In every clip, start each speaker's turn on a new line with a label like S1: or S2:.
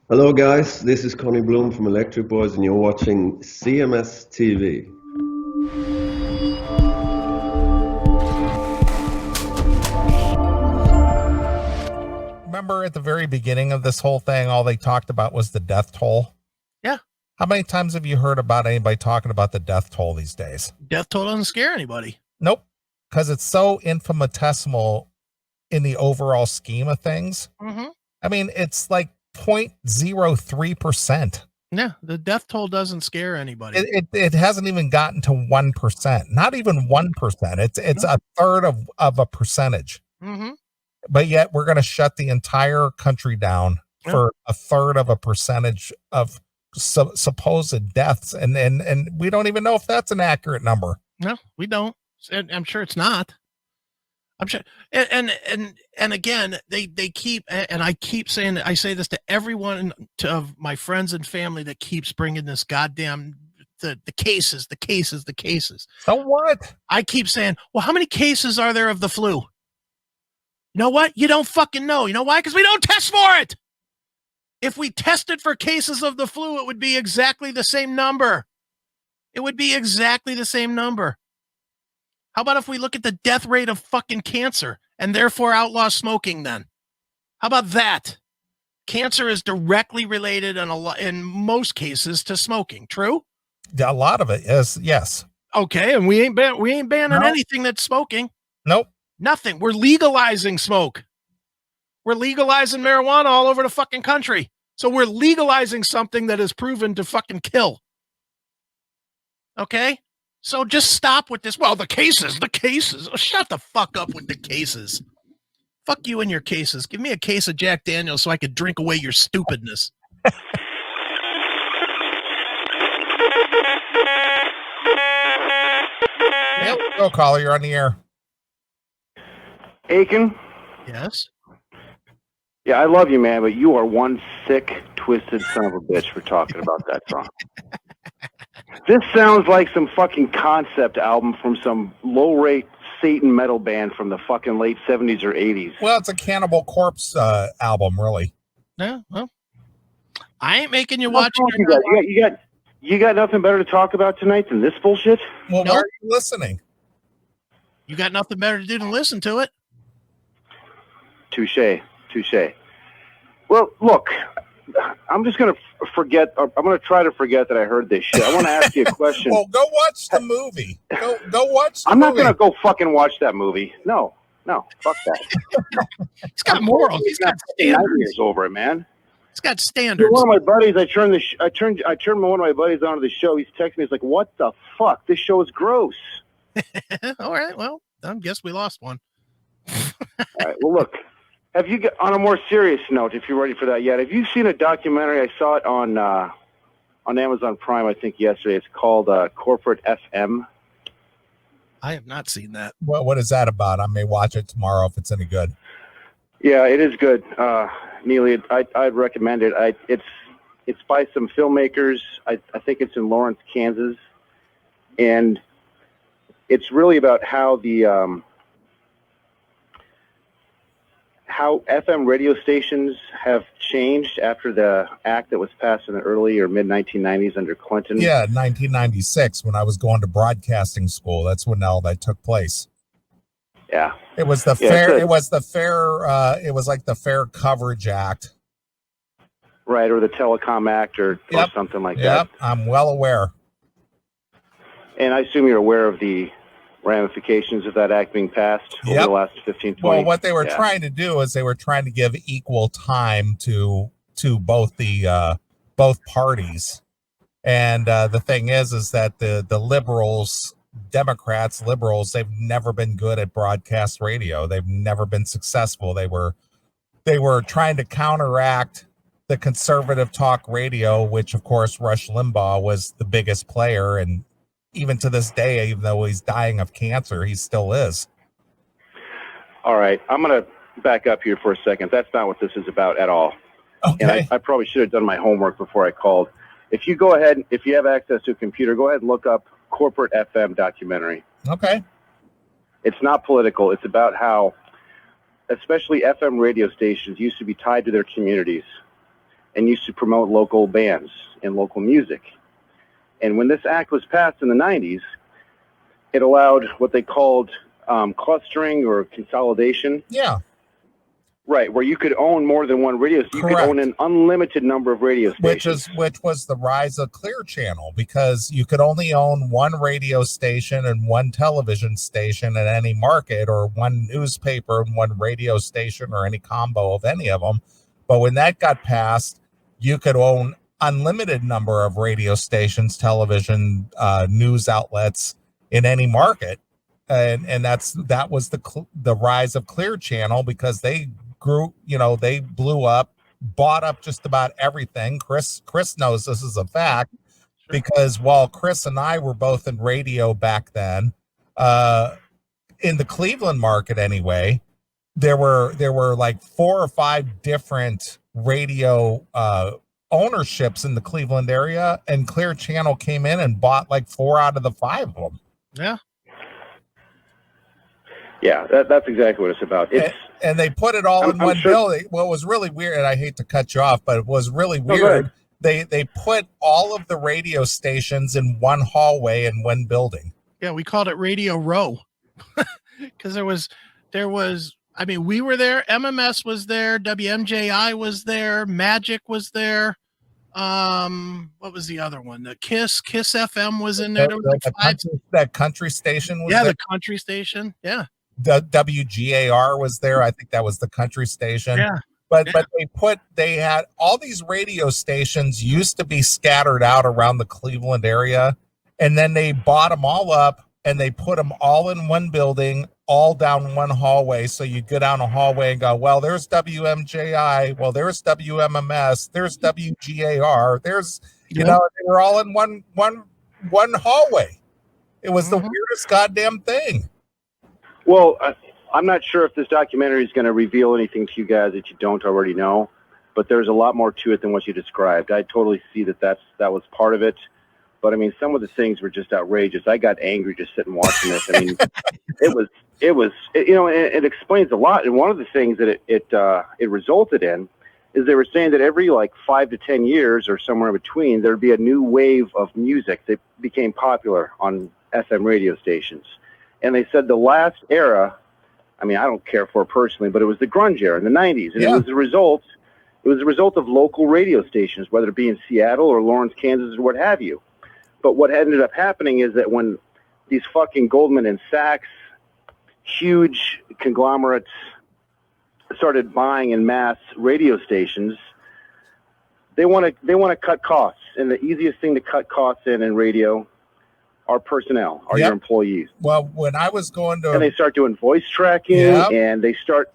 S1: Hello, guys. This is Connie Bloom from Electric Boys, and you're watching CMS TV.
S2: Remember at the very beginning of this whole thing, all they talked about was the death toll?
S3: Yeah.
S2: How many times have you heard about anybody talking about the death toll these days?
S3: Death toll doesn't scare anybody.
S2: Nope. Because it's so infinitesimal in the overall scheme of things.
S3: Mm-hmm.
S2: I mean, it's like 0.03%.
S3: Yeah, the death toll doesn't scare anybody.
S2: It hasn't even gotten to 1%. Not even 1%. It's a third of a percentage.
S3: Mm-hmm.
S2: But yet we're going to shut the entire country down for a third of a percentage of supposed deaths. And we don't even know if that's an accurate number.
S3: No, we don't. I'm sure it's not. I'm sure. And again, they keep, and I keep saying, I say this to everyone of my friends and family that keeps bringing this goddamn, the cases.
S2: So what?
S3: I keep saying, well, how many cases are there of the flu? You know what? You don't fucking know. You know why? Because we don't test for it. If we tested for cases of the flu, it would be exactly the same number. It would be exactly the same number. How about if we look at the death rate of fucking cancer and therefore outlaw smoking then? How about that? Cancer is directly related in most cases to smoking. True?
S2: A lot of it is, yes.
S3: Okay, and we ain't banning anything that's smoking.
S2: Nope.
S3: Nothing. We're legalizing smoke. We're legalizing marijuana all over the fucking country. So we're legalizing something that is proven to fucking kill. Okay? So just stop with this. Well, the cases. Oh, shut the fuck up with the cases. Fuck you and your cases. Give me a case of Jack Daniels so I could drink away your stupidness.
S2: Yep. Go, caller. You're on the air.
S4: Aiken?
S3: Yes?
S4: Yeah, I love you, man, but you are one sick, twisted son of a bitch for talking about that song. This sounds like some fucking concept album from some low-rate Satan metal band from the fucking late 70s or 80s.
S2: Well, it's a Cannibal Corpse album, really.
S3: Yeah, well, I ain't making you watch
S4: it. You got nothing better to talk about tonight than this bullshit?
S2: Well,
S3: Nope.
S2: why are you listening?
S3: You got nothing better to do than listen to it.
S4: Touche. Well, look, I'm just going to forget. I'm going to try to forget that I heard this shit. I want to ask you a question.
S2: Well, go watch the movie. Go watch the
S4: I'm
S2: movie.
S4: not going to go fucking watch that movie. No, fuck that.
S3: It's got morals. He's got standards
S4: over it, man.
S3: It's got standards.
S4: One of my buddies, I turned one of my buddies onto the show. He's texting me. He's like, "What the fuck? This show is gross."
S3: All right. Well, I guess we lost one.
S4: All right. Well, look. Have you got, on a more serious note, if you're ready for that yet, have you seen a documentary? I saw it on Amazon Prime, I think, yesterday. It's called Corporate FM.
S3: I have not seen that.
S2: What is that about? I may watch it tomorrow if it's any good.
S4: Yeah, it is good. Neely, I'd recommend it. It's by some filmmakers. I think it's in Lawrence, Kansas. And it's really about how how FM radio stations have changed after the act that was passed in the early or mid 1990s under Clinton.
S2: Yeah, 1996 when I was going to broadcasting school. That's when all that took place.
S4: Yeah.
S2: It was the fair. It was like the Fair Coverage Act.
S4: Right, or the Telecom Act or something like that.
S2: Yep, I'm well aware.
S4: And I assume you're aware of the ramifications of that act being passed over the last 15, 20.
S2: Well, what they were trying to do is they were trying to give equal time to both the both parties. And the thing is that the liberals, Democrats, liberals, they've never been good at broadcast radio. They've never been successful. They were trying to counteract the conservative talk radio, which of course Rush Limbaugh was the biggest player, and even to this day, even though he's dying of cancer, he still is.
S4: All right. I'm going to back up here for a second. That's not what this is about at all.
S2: Okay.
S4: And I probably should have done my homework before I called. If you go ahead, if you have access to a computer, go ahead and look up Corporate FM documentary.
S2: Okay.
S4: It's not political. It's about how, especially FM radio stations, used to be tied to their communities. and used to promote local bands and local music. And when this act was passed in the 90s, it allowed what they called clustering or consolidation.
S2: Yeah.
S4: Right, where you could own more than one radio station. You could own an unlimited number of radio stations.
S2: Which was the rise of Clear Channel, because you could only own one radio station and one television station in any market, or one newspaper and one radio station, or any combo of any of them. But when that got passed, you could own unlimited number of radio stations, television, news outlets in any market. And that was the rise of Clear Channel, because they grew, they blew up, bought up just about everything. Chris knows this is a fact, because while Chris and I were both in radio back then, in the Cleveland market anyway, there were like 4 or 5 different radio ownerships in the Cleveland area, and Clear Channel came in and bought like 4 out of the 5 of them.
S3: Yeah.
S4: Yeah, that's exactly what it's about.
S2: And they put it all in one building. Well, it was really weird, and I hate to cut you off, but it was really weird. They put all of the radio stations in one hallway in one building.
S3: Yeah, we called it Radio Row, because there was, I mean, we were there. MMS was there. WMJI was there. Magic was there. What was the other one? The Kiss FM was in there. There was like
S2: that country station was
S3: there.
S2: the
S3: country station. Yeah.
S2: The WGAR was there. I think that was the country station.
S3: Yeah.
S2: But they had all these radio stations used to be scattered out around the Cleveland area, and then they bought them all up and they put them all in one building, all down one hallway. So you go down a hallway and go, well, there's WMJI, well, there's WMMS, there's WGAR, there's they were all in one hallway. It was the weirdest goddamn thing.
S4: Well, I'm not sure if this documentary is going to reveal anything to you guys that you don't already know, but there's a lot more to it than what you described. I totally see that was part of it, but I mean, some of the things were just outrageous. I got angry just sitting watching this. I mean, it explains a lot. And one of the things that it resulted in is they were saying that every like 5 to 10 years or somewhere in between, there'd be a new wave of music that became popular on FM radio stations. And they said the last era, I mean, I don't care for it personally, but it was the grunge era in the 90s. And it was a result of local radio stations, whether it be in Seattle or Lawrence, Kansas, or what have you. But what ended up happening is that when these fucking Goldman and Sachs, huge conglomerates, started buying in mass radio stations, they want to cut costs. And the easiest thing to cut costs in radio are personnel, are your employees.
S2: Well, when I was going to,
S4: and they start doing voice tracking, and they start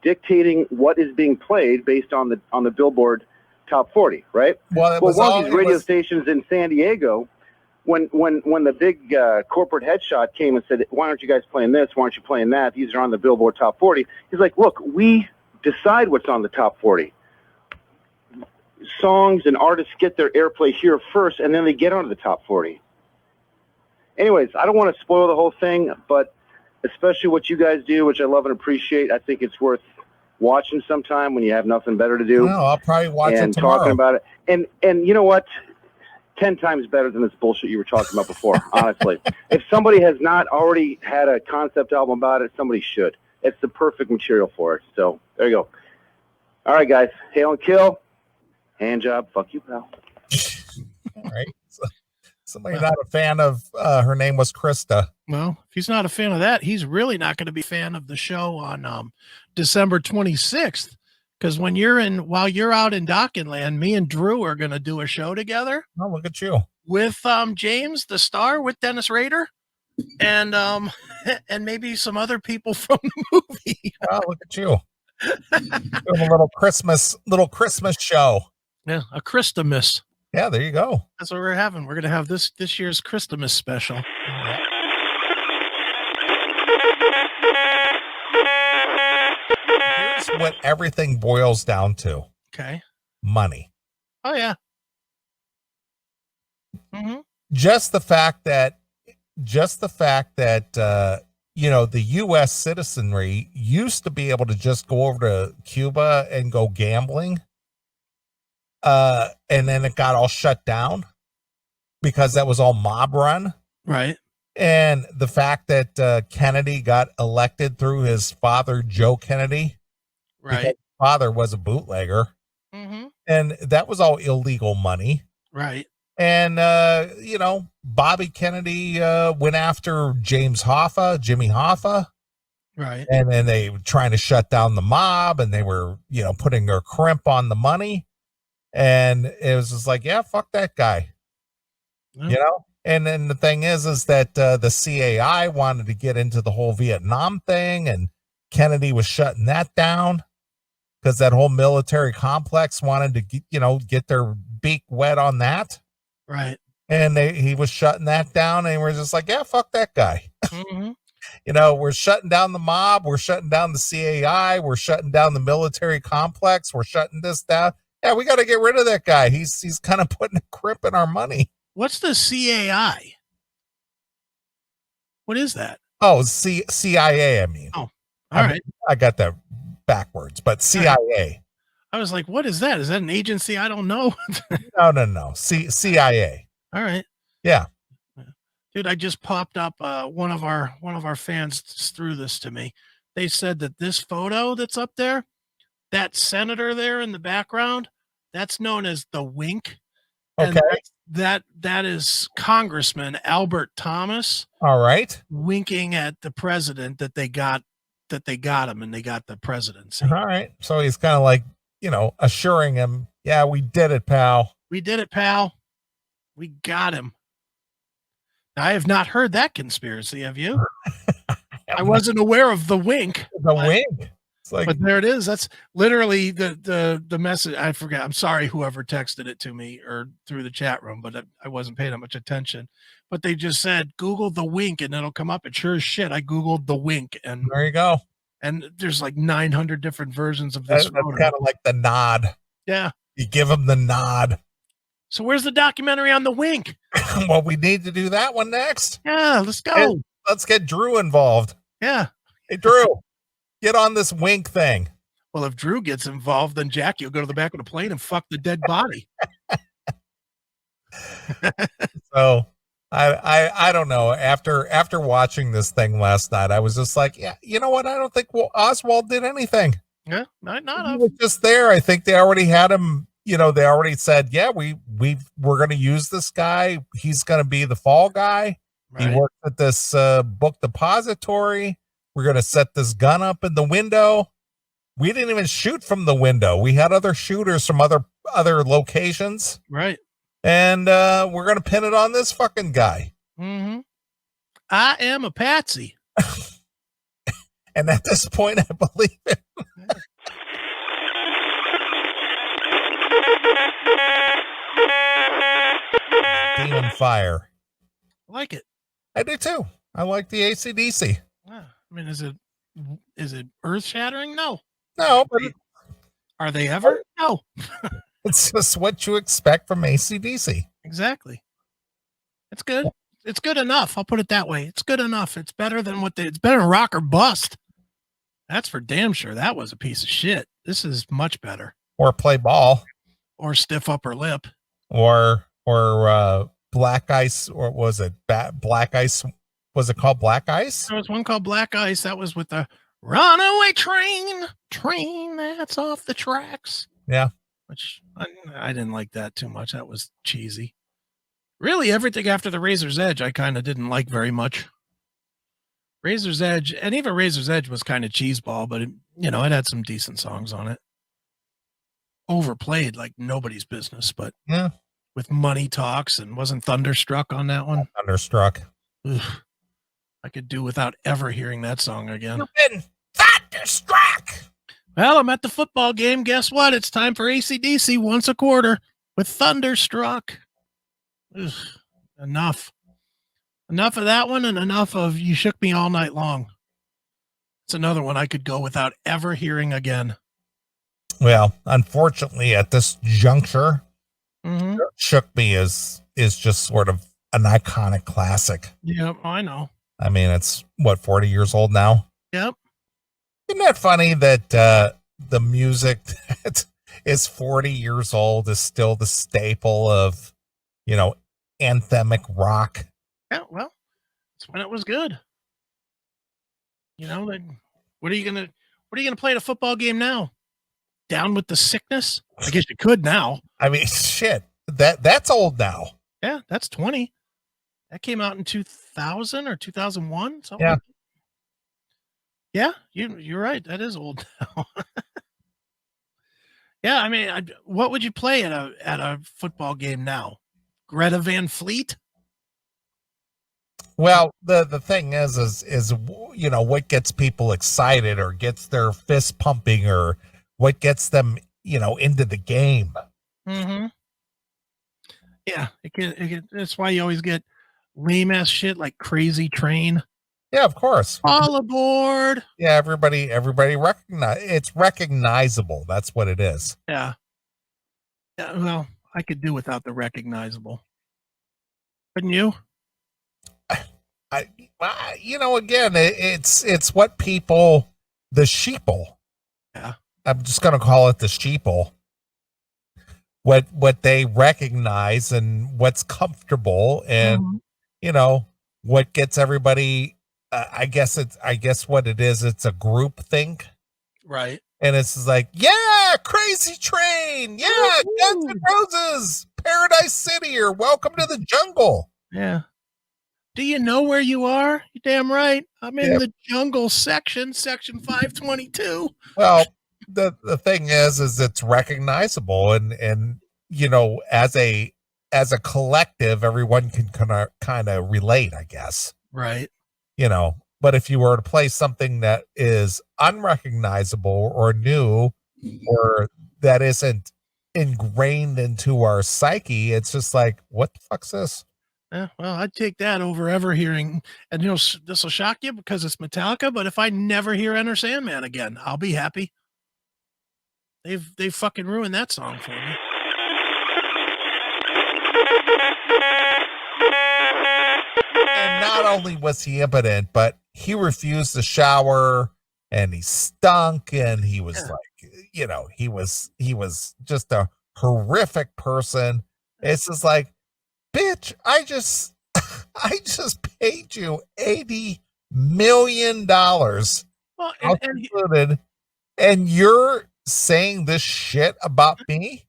S4: dictating what is being played based on the Billboard Top 40, right?
S2: Well,
S4: one of these radio stations in San Diego, when the big corporate headshot came and said, "Why aren't you guys playing this? Why aren't you playing that? These are on the Billboard Top 40." He's like, "Look, we decide what's on the Top 40. Songs and artists get their airplay here first, and then they get onto the Top 40." Anyways, I don't want to spoil the whole thing, but especially what you guys do, which I love and appreciate, I think it's worth watching sometime when you have nothing better to do.
S2: No, I'll probably watch it tomorrow.
S4: And talking about it. And you know what? 10 times better than this bullshit you were talking about before, honestly. If somebody has not already had a concept album about it, somebody should. It's the perfect material for it. So there you go. All right, guys. Hail and kill. Hand job. Fuck you, pal.
S2: All right. Somebody not a fan of, her name was Krista.
S3: Well, if he's not a fan of that, he's really not going to be a fan of the show on December 26th. Because while you're out in Dockin Land, me and Drew are going to do a show together.
S2: Oh, look at you.
S3: With James, the star, with Dennis Rader, and and maybe some other people from the movie.
S2: Oh, look at you. Doing a little Christmas show.
S3: Yeah, a Christmas.
S2: Yeah, there you go.
S3: That's what we're having. We're going to have this year's Christmas special.
S2: Here's what everything boils down to.
S3: Okay.
S2: Money.
S3: Oh, yeah. Mm-hmm.
S2: Just the fact that the U.S. citizenry used to be able to just go over to Cuba and go gambling. and then it got all shut down because that was all mob run.
S3: Right.
S2: And the fact that Kennedy got elected through his father, Joe Kennedy, because
S3: Right.
S2: his father was a bootlegger,
S3: Mm-hmm.
S2: and that was all illegal money.
S3: Right.
S2: And, Bobby Kennedy went after Jimmy Hoffa.
S3: Right.
S2: And then they were trying to shut down the mob, and they were, putting their crimp on the money. And it was just like, yeah, fuck that guy.
S3: Yeah.
S2: And then the thing is that the CAI wanted to get into the whole Vietnam thing, and Kennedy was shutting that down because that whole military complex wanted to get their beak wet on that.
S3: Right.
S2: And he was shutting that down, and we're just like, yeah, fuck that guy.
S3: Mm-hmm.
S2: We're shutting down the mob, we're shutting down the CAI, we're shutting down the military complex, we're shutting this down. Yeah, we got to get rid of that guy. He's kind of putting a crimp in our money.
S3: What's the CAI? What is that?
S2: Oh, CIA, I mean.
S3: Oh, all right.
S2: I got that backwards, but CIA.
S3: I was like, what is that? Is that an agency? I don't know.
S2: No. CIA.
S3: All right.
S2: Yeah.
S3: Dude, I just popped up. One of our fans threw this to me. They said that this photo that's up there, that senator there in the background, that's known as the wink.
S2: Okay.
S3: And that is Congressman Albert Thomas.
S2: All right.
S3: Winking at the president that they got him and they got the presidency.
S2: All right. So he's kind of like, assuring him, yeah, we did it, pal.
S3: We did it, pal. We got him. I have not heard that conspiracy. Have you? I wasn't aware of the wink.
S2: Wink. It's like,
S3: but there it is. That's literally the message. I forgot. I'm sorry, whoever texted it to me or through the chat room, but I wasn't paying that much attention. But they just said, Google the wink and it'll come up. And sure as shit, I Googled the wink. And
S2: there you go.
S3: And there's like 900 different versions of this.
S2: That's kind of like the nod.
S3: Yeah.
S2: You give them the nod.
S3: So where's the documentary on the wink?
S2: Well, we need to do that one next.
S3: Yeah, let's go.
S2: Hey, let's get Drew involved.
S3: Yeah.
S2: Hey, Drew, get on this wink thing.
S3: Well, if Drew gets involved, then Jackie will go to the back of the plane and fuck the dead body.
S2: So I don't know. After watching this thing last night, I was just like, yeah, you know what? I don't think Oswald did anything.
S3: Yeah, not
S2: he was just there. I think they already had him. They already said, yeah, we're going to use this guy. He's going to be the fall guy. Right. He worked at this book depository. We're going to set this gun up in the window. We didn't even shoot from the window. We had other shooters from other locations.
S3: Right.
S2: And we're going to pin it on this fucking guy.
S3: Mm-hmm. I am a patsy.
S2: And at this point, I believe it. Demon Fire.
S3: I like it.
S2: I do too. I like the AC/DC.
S3: Yeah. I mean, is it earth shattering? No.
S2: No, but
S3: are they ever? No.
S2: It's just what you expect from AC/DC.
S3: Exactly. It's good. It's good enough. I'll put it that way. It's good enough. It's better than it's better than Rock or Bust. That's for damn sure. That was a piece of shit. This is much better.
S2: Or Play Ball.
S3: Or Stiff Upper Lip.
S2: Or Black Ice, or was it Black Ice? Was it called Black Ice?
S3: There was one called Black Ice. That was with the runaway train that's off the tracks.
S2: Yeah.
S3: Which I didn't like that too much. That was cheesy. Really, everything after the Razor's Edge, I kind of didn't like very much. Razor's Edge, and even Razor's Edge was kind of cheeseball, but it had some decent songs on it. Overplayed like nobody's business, but
S2: yeah,
S3: with Money Talks, and wasn't Thunderstruck on that one?
S2: Thunderstruck.
S3: Ugh. I could do without ever hearing that song again.
S2: You've been thunderstruck.
S3: Well, I'm at the football game. Guess what? It's time for AC/DC once a quarter with Thunderstruck. Ugh. Enough of that one, and enough of You Shook Me All Night Long. It's another one I could go without ever hearing again.
S2: Well, unfortunately, at this juncture, Shook Me is just sort of an iconic classic.
S3: Yep, I know.
S2: I mean, it's 40 years old now?
S3: Yep.
S2: Isn't that funny that the music is 40 years old, is still the staple of, anthemic rock.
S3: Yeah, well, that's when it was good. Then what are you gonna play at a football game now? Down with the sickness? I guess you could now.
S2: I mean, shit, that's old now.
S3: Yeah, that's 20. That came out in 2000 or 2001. Something
S2: Yeah.
S3: like that. Yeah, you're right. That is old now. Yeah, I mean, what would you play at a football game now? Greta Van Fleet?
S2: Well, the thing is what gets people excited or gets their fist pumping or what gets them, into the game.
S3: Mm-hmm. Yeah, that's why you always get lame ass shit like Crazy Train.
S2: Yeah, of course.
S3: All aboard.
S2: Yeah, everybody it's recognizable. That's what it is.
S3: Yeah. Yeah, well, I could do without the recognizable. Couldn't you?
S2: Again, it's what people, the sheeple.
S3: Yeah.
S2: I'm just going to call it the sheeple. What they recognize and what's comfortable and, what gets everybody, I guess what it is, it's a group think.
S3: Right.
S2: And it's like, yeah, Crazy Train. Yeah, Guns N' Roses, Paradise City, or Welcome to the Jungle.
S3: Yeah. Do you know where you are? You're damn right. I'm in the jungle section 522.
S2: Well, the thing is it's recognizable and as a collective, everyone can kind of relate, I guess.
S3: Right.
S2: But if you were to play something that is unrecognizable or new or that isn't ingrained into our psyche, it's just like, what the fuck's this?
S3: Yeah, well, I'd take that over ever hearing, and this will shock you because it's Metallica, but if I never hear Enter Sandman again, I'll be happy. They've fucking ruined that song for me.
S2: And not only was he impotent, but he refused to shower and he stunk and he was he was just a horrific person. It's just like, bitch, I just paid you $80 million.
S3: Well,
S2: and you're saying this shit about me?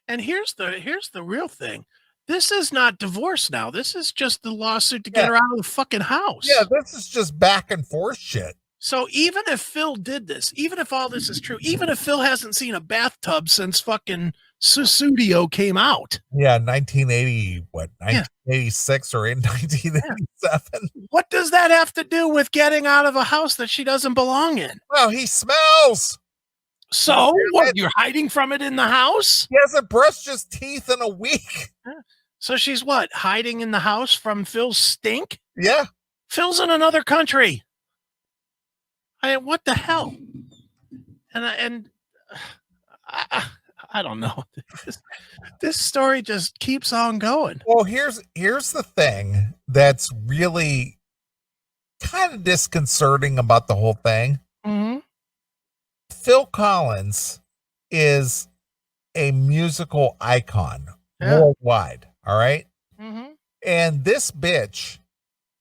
S3: And here's the real thing. This is not divorce now. This is just the lawsuit to get her out of the fucking house.
S2: Yeah, this is just back and forth shit.
S3: So even if Phil did this, even if all this is true, even if Phil hasn't seen a bathtub since fucking Susudio came out.
S2: Yeah, 1986 or in 1987.
S3: What does that have to do with getting out of a house that she doesn't belong in?
S2: Well, he smells.
S3: So what? You're hiding from it in the house?
S2: He hasn't brushed his teeth in a week.
S3: So she's what? Hiding in the house from Phil's stink?
S2: Yeah.
S3: Phil's in another country. What the hell? And I don't know. This story just keeps on going.
S2: Well, here's the thing that's really kind of disconcerting about the whole thing.
S3: Mm-hmm.
S2: Phil Collins is a musical icon worldwide. All right.
S3: Mm-hmm.
S2: And this bitch,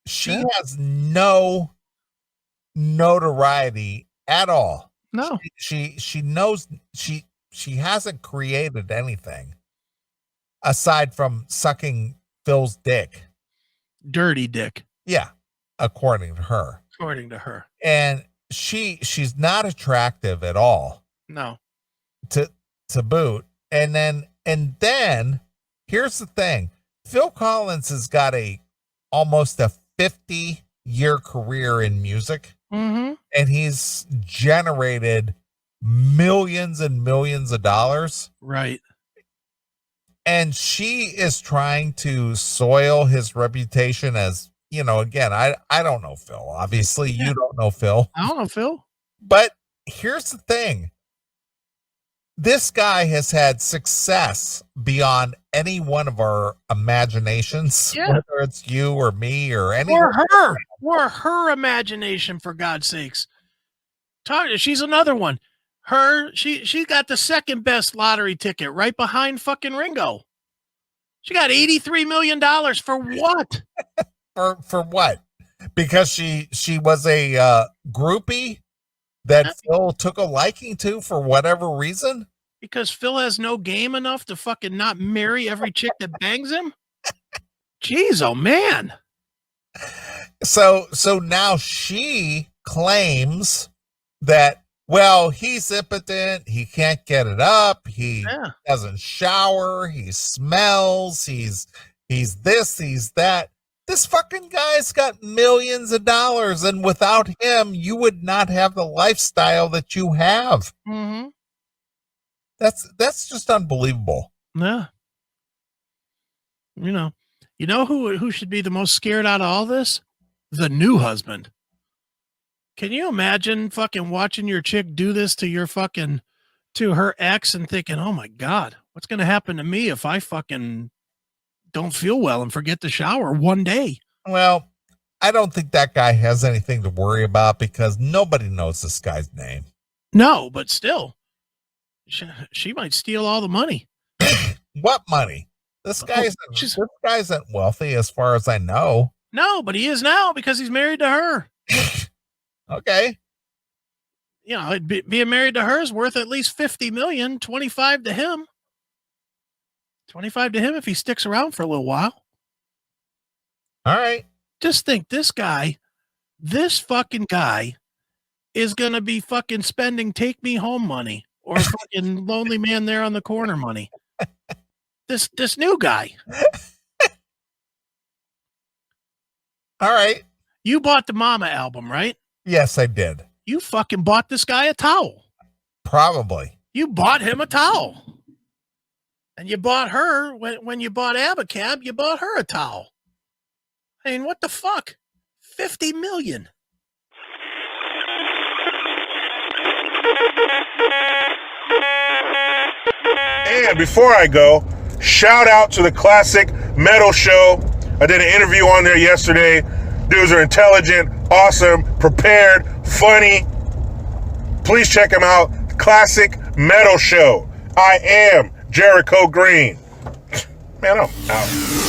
S2: she has no notoriety at all.
S3: No.
S2: She knows she hasn't created anything aside from sucking Phil's dick.
S3: Dirty dick.
S2: Yeah, according to her. And she's not attractive at all.
S3: No.
S2: To boot. And then here's the thing. Phil Collins has got almost a 50-year career in music.
S3: Mm-hmm.
S2: And he's generated millions and millions of dollars.
S3: Right.
S2: And she is trying to soil his reputation as, again, I don't know Phil. Obviously, you don't know Phil.
S3: I don't know Phil.
S2: But here's the thing. This guy has had success beyond any one of our imaginations, whether it's you or me or anyone. Or
S3: her imagination, for God's sakes. She's another one. She got the second best lottery ticket right behind fucking Ringo. She got $83 million for what?
S2: For what? Because she was a groupie that Phil took a liking to for whatever reason?
S3: Because Phil has no game enough to fucking not marry every chick that bangs him? Jeez, oh man.
S2: So now she claims that, well, he's impotent, he can't get it up, he doesn't shower, he smells, he's this, he's that. This fucking guy's got millions of dollars, and without him, you would not have the lifestyle that you have.
S3: Mm-hmm.
S2: That's just unbelievable.
S3: Yeah. You know who should be the most scared out of all this? The new husband. Can you imagine fucking watching your chick do this to her ex and thinking, oh my God, what's going to happen to me if I fucking don't feel well and forget to shower one day?
S2: Well, I don't think that guy has anything to worry about because nobody knows this guy's name.
S3: No, but still, she might steal all the money.
S2: What money? This guy isn't wealthy as far as I know.
S3: No, but he is now because he's married to her.
S2: Okay.
S3: Being married to her is worth at least 50 million, 25 to him. 25 to him if he sticks around for a little while.
S2: All right.
S3: Just think this fucking guy is going to be fucking spending take me home money or fucking lonely man there on the corner money. This new guy.
S2: All right.
S3: You bought the Mama album, right?
S2: Yes, I did.
S3: You fucking bought this guy a towel.
S2: Probably.
S3: You bought him a towel. And you bought her, when you bought Abacab, you bought her a towel. I mean, what the fuck? 50 million.
S5: And before I go, shout out to the Classic Metal Show. I did an interview on there yesterday. Dudes are intelligent, awesome, prepared, funny. Please check them out. Classic Metal Show. I am Jericho Green. Man, I'm out.